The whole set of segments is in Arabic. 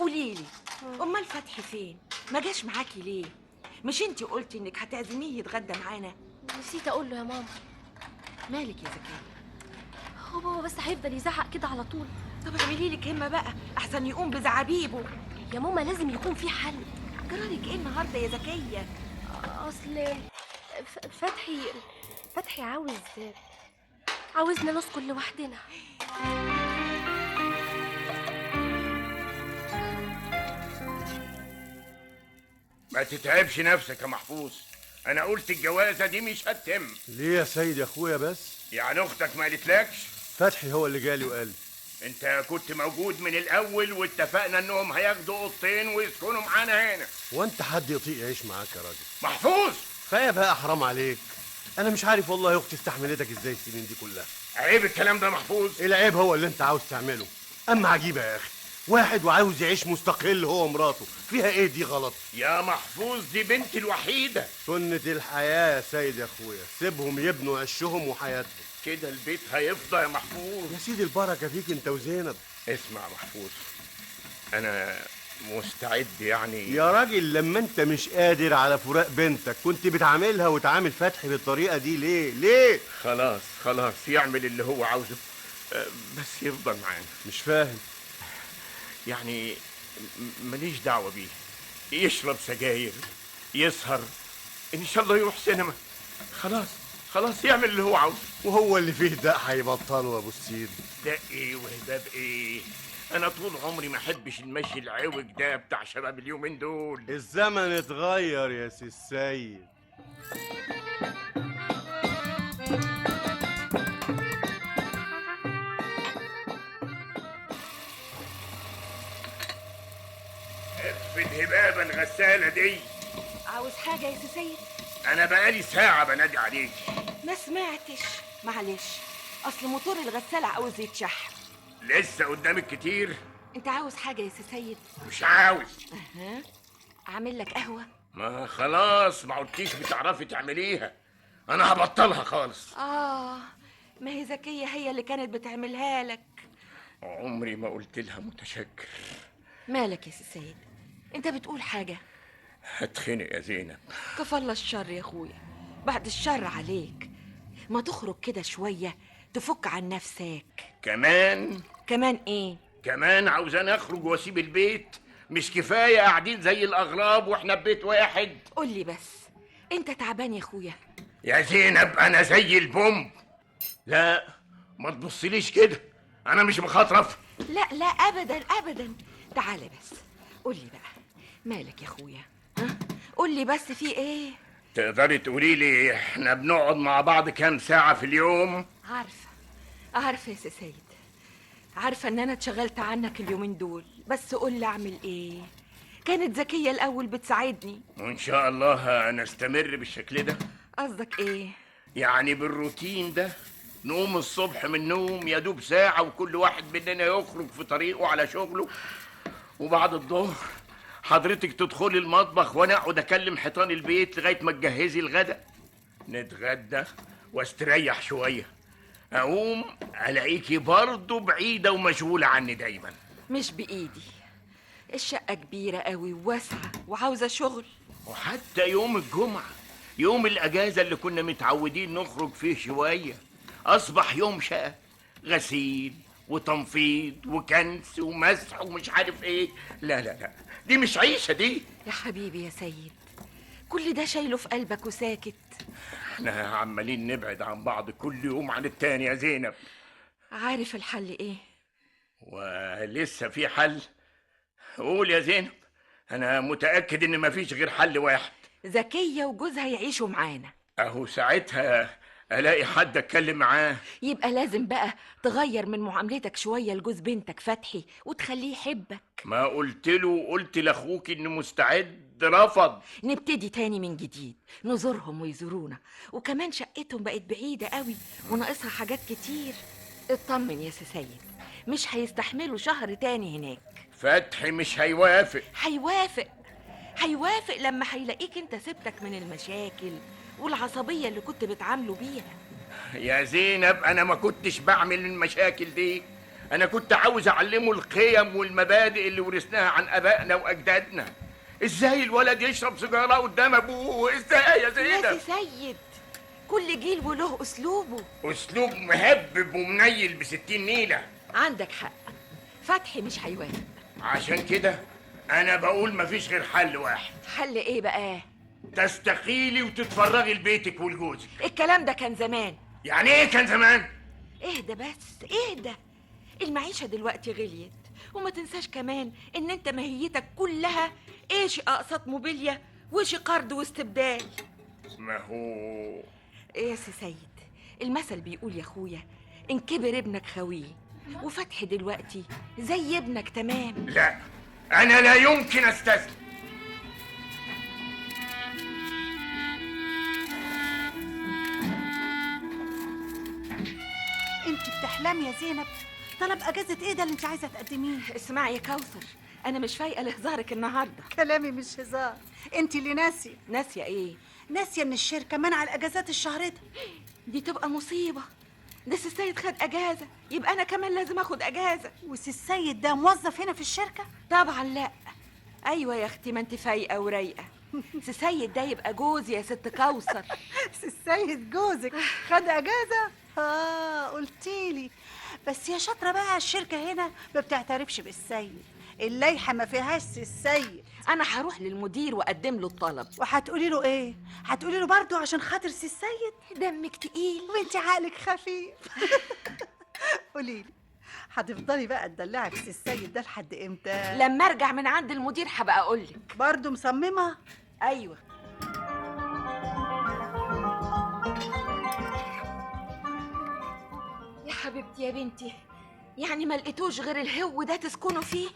قوليلي، امال فتحي فين؟ ما جاش معاكي ليه؟ مش انتي قلتي انك هتعزميه يتغدى معانا؟ نسيت اقول له يا ماما. مالك يا زكية؟ هو بابا بس هيفضل يزعق كده على طول. طب اعملي لك همه بقى احسن يقوم بزعابيبه. يا ماما لازم يكون في حل. جرالك ايه النهارده يا زكية؟ اصل فتحي عاوزنا نسكن لوحدنا. ما تتعبش نفسك يا محفوظ. انا قلت الجوازه دي مش هتتم. ليه يا سيد يا اخويا بس؟ يعني اختك ما قالتلكش؟ فتحي هو اللي جالي وقال لي. انت كنت موجود من الاول واتفقنا انهم هياخدوا اوضتين ويسكنوا معانا هنا. وانت حد يطيق يعيش معاك يا راجل؟ محفوظ كفايه بقى، حرام عليك. انا مش عارف والله يا اختي استحملتك ازاي السنين دي كلها. عيب الكلام ده محفوظ. العيب هو اللي انت عاوز تعمله. اما عجيبه يا اخي، واحد وعاوز يعيش مستقل هو ومراته، فيها ايه دي غلط؟ يا محفوظ دي بنتي الوحيده. سنة الحياة يا سيد يا اخويا، سيبهم يبنوا عشهم وحياتهم. كده البيت هيفضى يا محفوظ. يا سيدي البركة فيك انت وزينب. اسمع محفوظ، انا مستعد يعني. يا راجل لما انت مش قادر على فراق بنتك كنت بتعاملها وتعامل فتحي بالطريقة دي ليه؟ خلاص يعمل اللي هو عاوزه، بس يفضل معانا. مش فاهم يعني ماليش دعوة بيه. يشرب سجاير، يسهر، ان شاء الله يروح سينما. خلاص يعمل اللي هو عاوزه. وهو اللي فيه دق هيبطله يا ابو السيد. ده ايه وهباب ايه؟ انا طول عمري ما احبش المشي العوج ده بتاع شباب اليومين دول. الزمن اتغير يا سي السيد. اطفي الهبابة الغسالة دي. عاوز حاجة يا سي سيد؟ انا بقالي ساعة بنادي عليك. ما سمعتش، معلش، اصل موتور الغسالة عاوز يتشحن. لسه قدامك كتير. انت عاوز حاجة يا سي سيد؟ مش عاوز. اها، اعمل لك قهوة؟ ما خلاص ما عدتيش بتعرفي تعمليها، انا هبطلها خالص. ما هي زكية هي اللي كانت بتعملها لك. عمري ما قلت لها متشكر. مالك يا سي سيد؟ انت بتقول حاجة؟ هتخنق يا زينب. كفى الله الشر يا اخويا، بعد الشر عليك. ما تخرج كده شوية تفك عن نفسك. كمان ايه؟ كمان عاوزاني اخرج واسيب البيت؟ مش كفايه قاعدين زي الاغراب واحنا ببيت واحد؟ قولي بس، انت تعبان يا اخويا؟ يا زينب انا زي البومب. لا ما تبصليش كده، انا مش مخاطرف. لا ابدا. تعالى بس قولي بقى، مالك يا اخويا؟ ها، قولي بس في ايه؟ تقدري تقولي لي احنا بنقعد مع بعض كام ساعه في اليوم؟ عارفه يا سي سيد، عارفه ان انا اتشغلت عنك اليومين دول، بس قولي اعمل ايه؟ كانت زكية الاول بتساعدني، وان شاء الله هنستمر بالشكل ده. قصدك ايه؟ يعني بالروتين ده، نقوم الصبح من النوم يا دوب ساعة وكل واحد مننا يخرج في طريقه على شغله، وبعد الظهر حضرتك تدخلي المطبخ وانا اقعد اكلم حيطان البيت لغاية ما تجهزي الغدا، نتغدى واستريح شوية، اقوم الاقيكي برضه بعيدة ومشغولة عني دايما. مش بايدي، الشقة كبيرة قوي وواسعة وعاوزة شغل. وحتى يوم الجمعة، يوم الأجازة اللي كنا متعودين نخرج فيه شوية، أصبح يوم شقة، غسيل وتنفيض وكنس ومسح ومش عارف إيه. لا دي مش عيشة دي. يا حبيبي يا سيد، كل ده شايله في قلبك وساكت. احنا عمالين نبعد عن بعض كل يوم عن التاني يا زينب. عارف الحل إيه؟ ولسه في حل؟ قول يا زينب، أنا متأكد إن مفيش غير حل واحد. زكية وجوزها يعيشوا معانا. أهو ساعتها ألاقي حد أتكلم معاه. يبقى لازم بقى تغير من معاملتك شوية لجوز بنتك فتحي وتخليه يحبك. ما قلت لأخوك إنه مستعد، رفض. نبتدي تاني من جديد، نزورهم ويزورونا، وكمان شقتهم بقت بعيدة قوي وناقصها حاجات كتير. اطمن يا سي سيد، مش هيستحملوا شهر تاني هناك. فتحي مش هيوافق. هيوافق لما هيلاقيك انت سبتك من المشاكل والعصبية اللي كنت بتعامله بيها. يا زينب أنا ما كنتش بعمل المشاكل دي، انا كنت عاوز اعلمه القيم والمبادئ اللي ورثناها عن ابائنا واجدادنا. ازاي الولد يشرب سيجاره قدام ابوه؟ ازاي يا يا زينب؟ سيد، كل جيل وله اسلوبه. اسلوب مهبب ومنيل بستين نيله. عندك حق، فتحي مش هيوافق. عشان كده انا بقول مفيش غير حل واحد. حل ايه بقى؟ تستقيلي وتتفرغي لبيتك ولجوزك. الكلام ده كان زمان. يعني ايه كان زمان؟ اهدى بس اهدى، المعيشة دلوقتي غليت، وما تنساش كمان ان انت ماهيتك كلها ايش اقساط موبيليا وش قرض واستبدال. ما هو ايه يا سي سيد، المثل بيقول يا اخويا ان كبر ابنك خويه، وفتحي دلوقتي زي ابنك تمام. لا، انا لا يمكن استسلم. انت بتحلمي يا زينب؟ طلب اجازه ايه ده اللي انت عايزه تقدميه؟ اسمعي يا كوثر، انا مش فايقه لهزارك النهارده. كلامي مش هزار، انت اللي ناسيه. ناسيه ايه؟ ناسيه ان الشركه منع الاجازات الشهر ده. دي تبقى مصيبه. ده سي السيد خد اجازه، يبقى انا كمان لازم اخد اجازه. وسي السيد ده موظف هنا في الشركه؟ طبعا لا. ايوه يا اختي، ما انت فايقه ورايقه. سي السيد ده يبقى جوزي يا ست كوثر. سي السيد جوزك خد اجازه؟ قلتيلي. بس يا شاطره بقى، الشركه هنا ما بتعترفش بالسيد، اللائحه ما فيهاش سي السيد. انا هروح للمدير واقدم له الطلب. وهتقولي له ايه؟ هتقولي له برضه عشان خاطر سي السيد؟ دمك تقيل. وانت عقلك خفيف. قوليلي، هتفضلي بقى تدلعي في سي السيد ده لحد امتى؟ لما ارجع من عند المدير هبقى اقول لك. برضه مصممه؟ ايوه. يا حبيبتي يا بنتي، يعني ما لقيتوش غير الهو ده تسكنوا فيه؟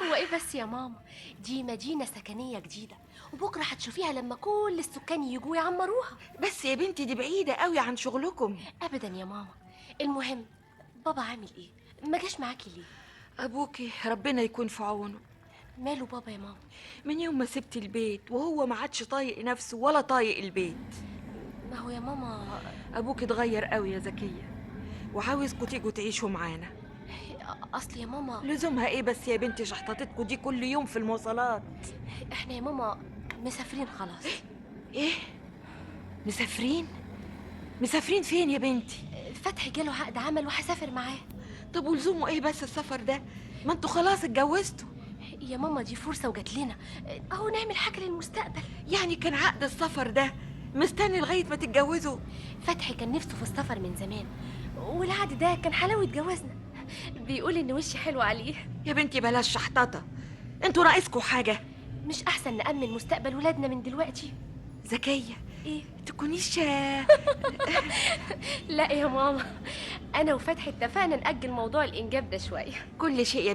هو ايه بس يا ماما، دي مدينة سكنية جديدة، وبكرة هتشوفيها لما كل السكان يجوا يعمروها. بس يا بنتي دي بعيدة قوي عن شغلكم. ابدا يا ماما. المهم، بابا عامل ايه؟ ما جاش معاكي ليه؟ ابوكي ربنا يكون في عونه. ماله بابا يا ماما؟ من يوم ما سبت البيت وهو ما عادش طايق نفسه ولا طايق البيت. ما هو يا ماما، ابوك اتغير قوي يا زكية، وعاوزكوا تيجوا تعيشوا معانا. اصل يا ماما لزومها ايه بس يا بنتي شحطتكوا دي كل يوم في المواصلات؟ احنا يا ماما مسافرين خلاص. ايه؟ مسافرين؟ مسافرين فين يا بنتي؟ فتحي جاله عقد عمل وهسافر معاه. طب ولزومه ايه بس السفر ده؟ ما انتوا خلاص اتجوزتوا. يا ماما دي فرصة وجات لنا، اهو نعمل حاجة للمستقبل. يعني كان عقد السفر ده مستني لغاية ما تتجوزوا؟ فتحي كان نفسه في السفر من زمان، والعقد ده كان حلاوة جوازنا. بيقول ان وشي حلو عليه. يا بنتي بلاش شحططة، انتوا ناقصكوا حاجة؟ مش احسن نأمن مستقبل ولادنا من دلوقتي؟ زكية ايه؟ تكونيش لا يا ماما، انا وفتحي اتفقنا نأجل موضوع الانجاب ده شوية. كل شيء يا